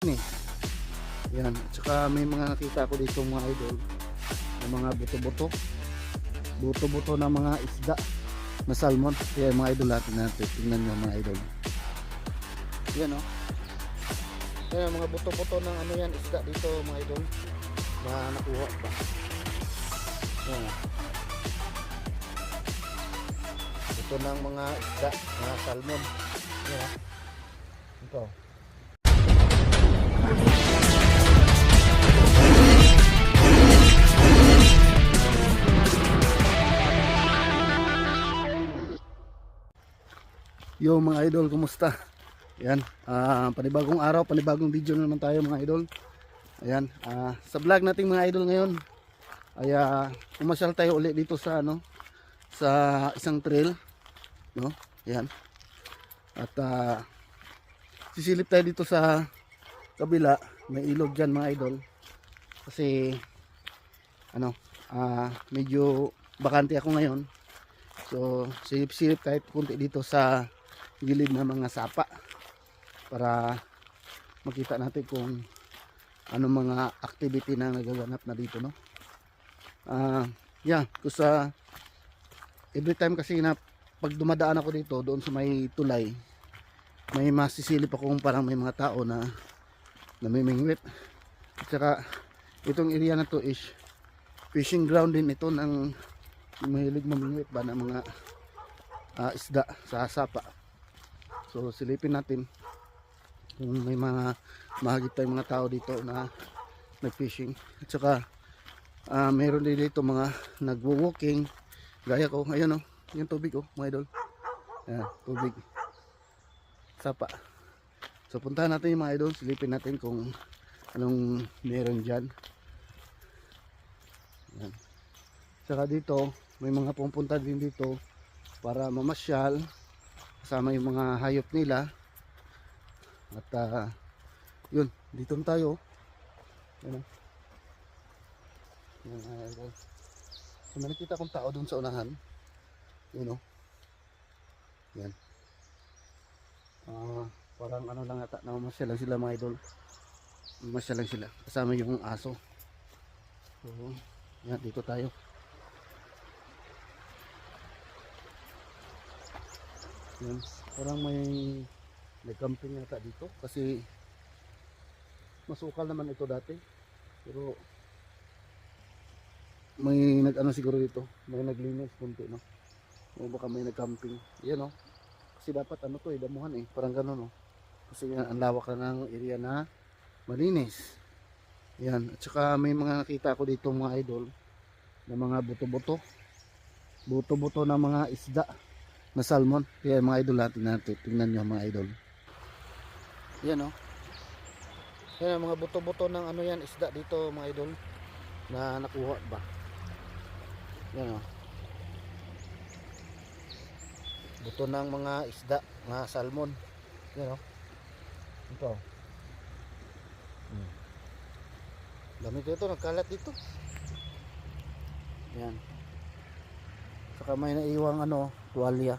eh. Yan. At saka may mga nakita ko dito mga idol na mga buto-buto. Buto-buto ng mga isda na salmon. Kaya mga idol natin. Tingnan nyo mga idol. Yan o. Yan mga buto-buto ng ano yan isda dito mga idol. Na nakuha pa. Yan o. Ito ng mga isda na salmon. Yan o. Ito. Yo mga idol, kumusta? Ayan, panibagong araw, panibagong video na naman tayo mga idol. Ayan, sa vlog nating mga idol ngayon ay umasyal tayo ulit dito sa ano, sa isang trail, no? Ayan. At sisilip tayo dito sa kabila, may ilog diyan mga idol. Kasi ano, medyo bakante ako ngayon. So, silip-silip kahit kunti dito sa gilid ng mga sapa para makita natin kung ano mga activity na nagaganap na dito, no? Yeah, kasi every time kasi na pag dumadaan ako dito doon sa may tulay, may masisilip akong parang may mga tao na namimingwit. At saka itong area na to is fishing ground din ito ng mahilig mamingwit ba ng mga isda sa sapa. So silipin natin kung may mga mahagip tayong mga tao dito na nag-fishing. At saka meron din dito mga nagwo-walking gaya ko. Ayun, oh, yung tubig, oh, mga idol. Ayan, tubig sapa. So puntahan natin yung mga idol, silipin natin kung anong meron dyan. Ayan. Saka dito may mga pupunta din dito para mamasyal kasama yung mga hayop nila. At yun, dito tayo. Yan, yan, so may nakita akong tao dun sa unahan. Yun, oh. Yan. Parang ano lang ata, namamasyal lang sila mga idol. Mamasyal lang sila kasama yung aso. So yan, dito tayo. Yan, parang may nag-camping yata dito kasi masukal naman ito dati, pero may nag-ano siguro dito, may naglinis kunti, no? O baka may nag-camping. Yan, no? Kasi dapat ano to, damuhan parang gano'n, no? Kasi ang lawak na ng area na malinis. Yan, at saka may mga nakita ko dito mga idol na mga buto-buto ng mga isda na salmon. Kaya mga idol natin, tingnan nyo mga idol. Yan, oh. Yan mga buto-buto ng ano yan isda dito mga idol na nakuha ba. Yan, oh. Buto ng mga isda na salmon. Yan, oh. Ito. Dami dito, nagkalat dito. Yan. Saka may naiwang ano, tuwalya.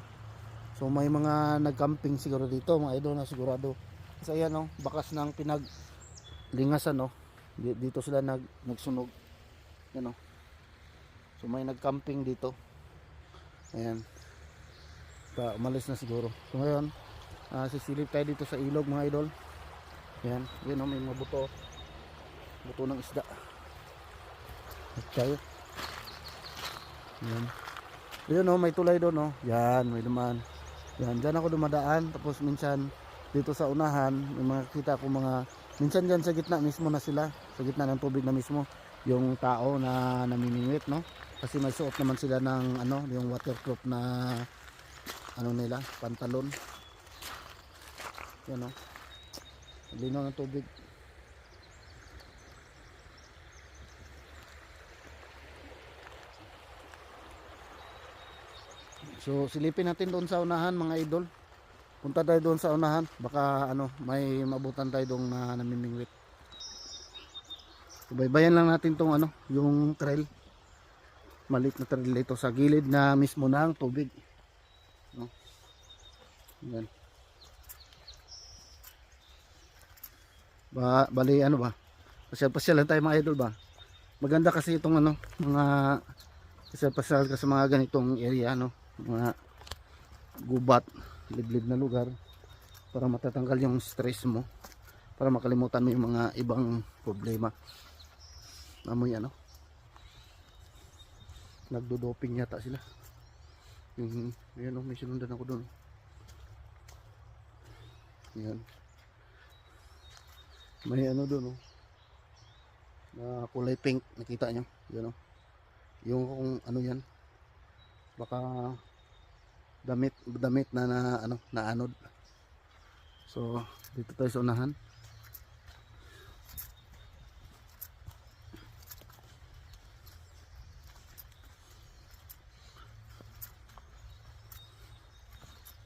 So may mga nagcamping siguro dito mga idol na sigurado. Kasi ayan, oh, bakas ng pinaglingasan, no? Dito sila nagsunog. Yan, oh. So may nagcamping dito. Ayan. Umalis na siguro. So ngayon, sisilip tayo dito sa ilog mga idol. Ayan, yun, oh, may mga buto ng isda. At tayo. Ayan. Yun, oh, may tulay doon, oh. Yan, may dumaan. Yan, dyan ako dumadaan. Tapos minsan dito sa unahan, may makikita ko mga, minsan dyan sa gitna mismo na sila, sa gitna ng tubig na mismo, yung tao na namimingwit, no? Kasi may suot naman sila ng ano, yung waterproof na ano nila, pantalon. Yan, no? Linaw ng tubig. So silipin natin doon sa unahan mga idol. Punta tayo doon sa unahan, baka ano, may mabutan tayo doon na namimingwit. Subaybayan lang natin tong ano, yung trail. Maliit na trail ito sa gilid na mismo ng tubig. No? Yan. Bali ano ba? Pasyal-pasyal lang tayo mga idol ba. Maganda kasi itong ano, mga pasyal-pasyal ka sa mga ganitong area no. Mga gubat, liblib na lugar para matatanggal yung stress mo. Para makalimutan mo yung mga ibang problema. Amoy ano? Nagdo-doping yata sila. Ayan o, may sinundan ako doon. Ayan. May ano doon o. Na kulay pink, nakita nyo? Yan o. Yung kung ano yan. Baka damit na ano, na anod. So, dito tayo sa unahan.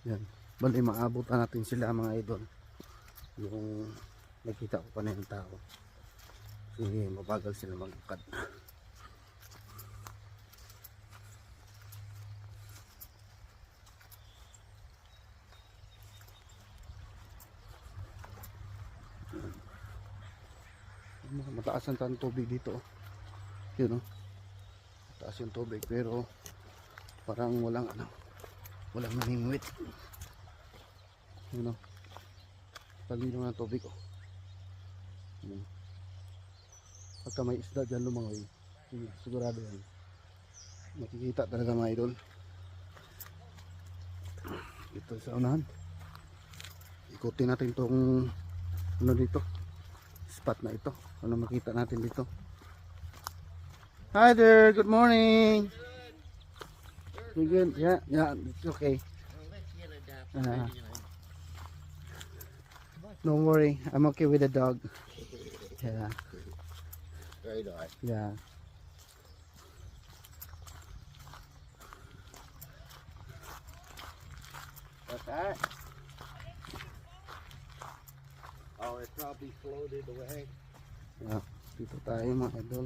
Yan. Bali, maabutan natin sila mga idol. Yung nakita ko pa na yung tao. Kasi mabagal sila maglakad. Mataas ang tubig dito. Yun o. Mataas yung tubig pero parang walang ano. Walang naningwit. Yun o. Talino ng tubig o. Yun. Pagka may isda dyan lumangoy, sigurado yan. Makikita talaga mga idol. Ito sa unahan. Ikutin natin itong ano dito. Spot na ito. Ano makita natin dito. Hi there, good morning. You good? Yeah, it's okay. Don't worry, I'm okay with the dog. Yeah. Very nice. Yeah. What's that? Oh, it probably floated away. Yeah. Dito tayo mga idol.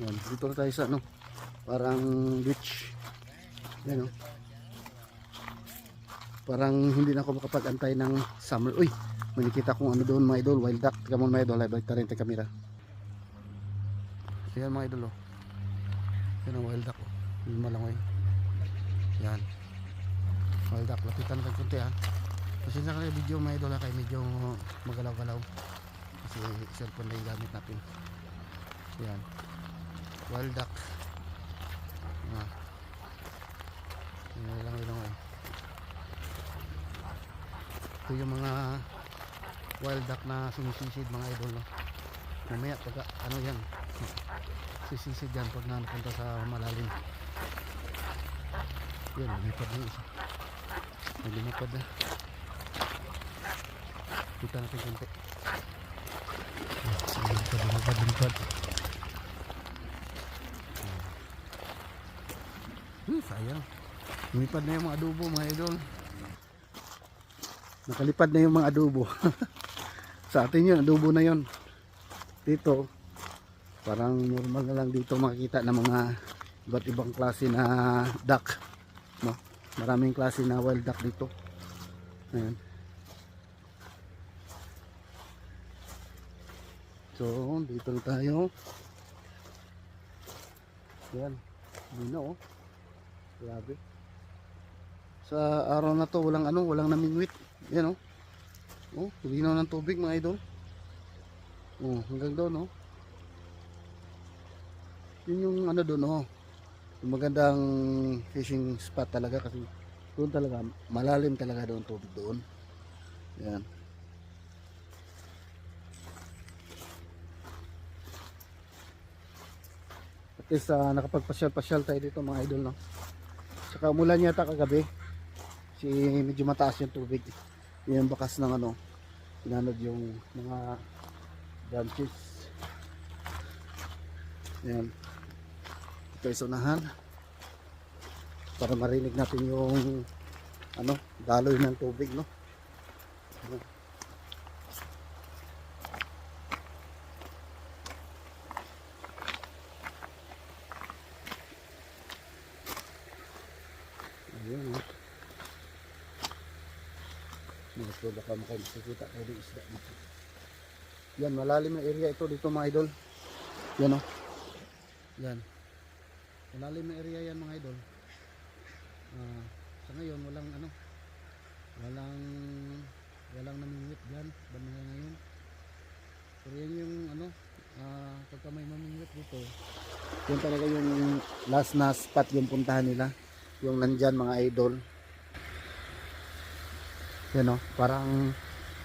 Yan, dito na tayo sa ano, parang beach. Yan o. Parang hindi na ako makapag-antay ng summer. Uy, may nakita kong ano doon mga idol, wild duck. Come on mga idol, balik tayo rin tayo kamera. Yan mga idol o. Yan ang wild duck o. Yung malangoy. Yan. Wild duck, lapitan natin kunti ha. Pasensya ka na video mga idol ha, kaya medyo magalaw-galaw. Kasi cellphone na yung gamit natin. Yan. Wild duck. Yan lang eh. Ito yung mga wild duck na sumisisid mga idol no? Mamaya pag ano yan sisisid yan pag napunta sa malalim. Yan, lumipad na isa. Lumipad na. Kita natin kunti. Lumipad. Sayang. Lumipad na yung mga adobo mga idol. Nakalipad na yung mga adobo. Sa atin yun, adobo na yun. Dito, parang normal na lang dito makikita ng mga iba't ibang klase na duck. No? Maraming klase na wild duck dito. Ayan. So, dito na tayo. Ayan. Dino, oh. Grabe. Sa araw na to, walang ano, walang namingwit. Yan oh. Oh, linaw ng tubig mga idol. Oh, hanggang doon oh. Yun yung ano doon oh. Yung magandang fishing spot talaga kasi doon talaga malalim talaga doon tubig doon. Yan. At least nakapagpasyal-pasyal tayo dito mga idol no. Saka umulan yata kagabi. Si medyo mataas yung tubig. Yung bakas ng ano, inanod yung mga branches. Ayan. Ito yung sunahan. Para marinig natin yung ano, daloy ng tubig, no? Ayun oh. Ito baka makikita kayo ng isda dito. Yan, malalim na area ito dito mga idol. Yan oh. Yan. Malalim na area yan mga idol. Sa ngayon walang ano, walang namingwit dyan banda ngayon. Pero yan yung ano, pagka may mamingwit dito, yun talaga yung last na spot yung puntahan nila, yung nandyan mga idol. Yan o, parang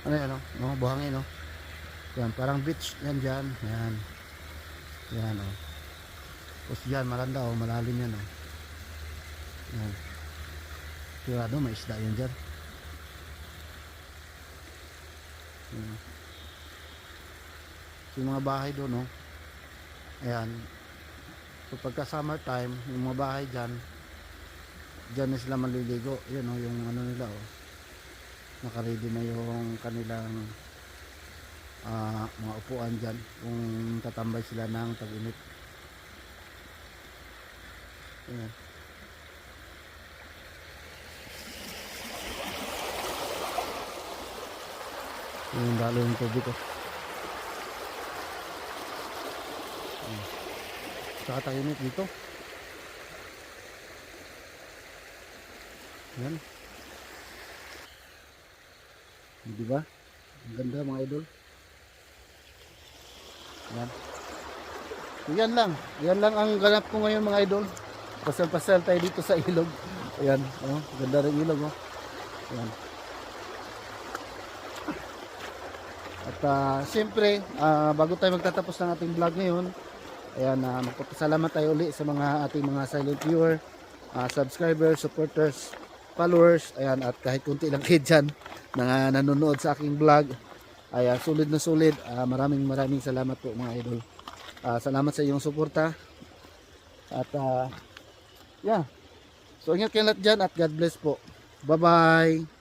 ano yan o, no, buhangin o. Yan, parang beach yan dyan. Yan. Yan o. Tapos dyan, malanda o, malalim yan o. Yan. Sigurado may isda yan dyan. Yan. Yung mga bahay doon, no? Ayan. So pagka summer time, yung mga bahay dyan, dyan na sila maliligo. Yan, no? Yung ano nila, oh. Nakaready na yung kanilang mga upuan dyan. Kung tatambay sila ng tag-init. Ayan. Yung dalo yung tubig, oh. Saka tahimik dito. Yan. Di ba? Ang ganda mga idol. Yan. So, yan lang. Yan lang ang ganap ko ngayon mga idol. Pasal-pasal tayo dito sa ilog. Ayan. Oh, ganda rin ilog. Oh. Ayan. At siyempre, bago tayo magtatapos ng ating vlog ngayon, ayan, magpapasalamat tayo uli sa mga ating mga silent viewer, subscribers, supporters, followers, ayan, at kahit kunti lang kayo dyan na nanonood sa aking vlog. Ayan, sulit na sulit. Maraming salamat po mga idol. Salamat sa iyong suporta. At yeah. So ingat kayo lahat dyan at God bless po. Bye bye.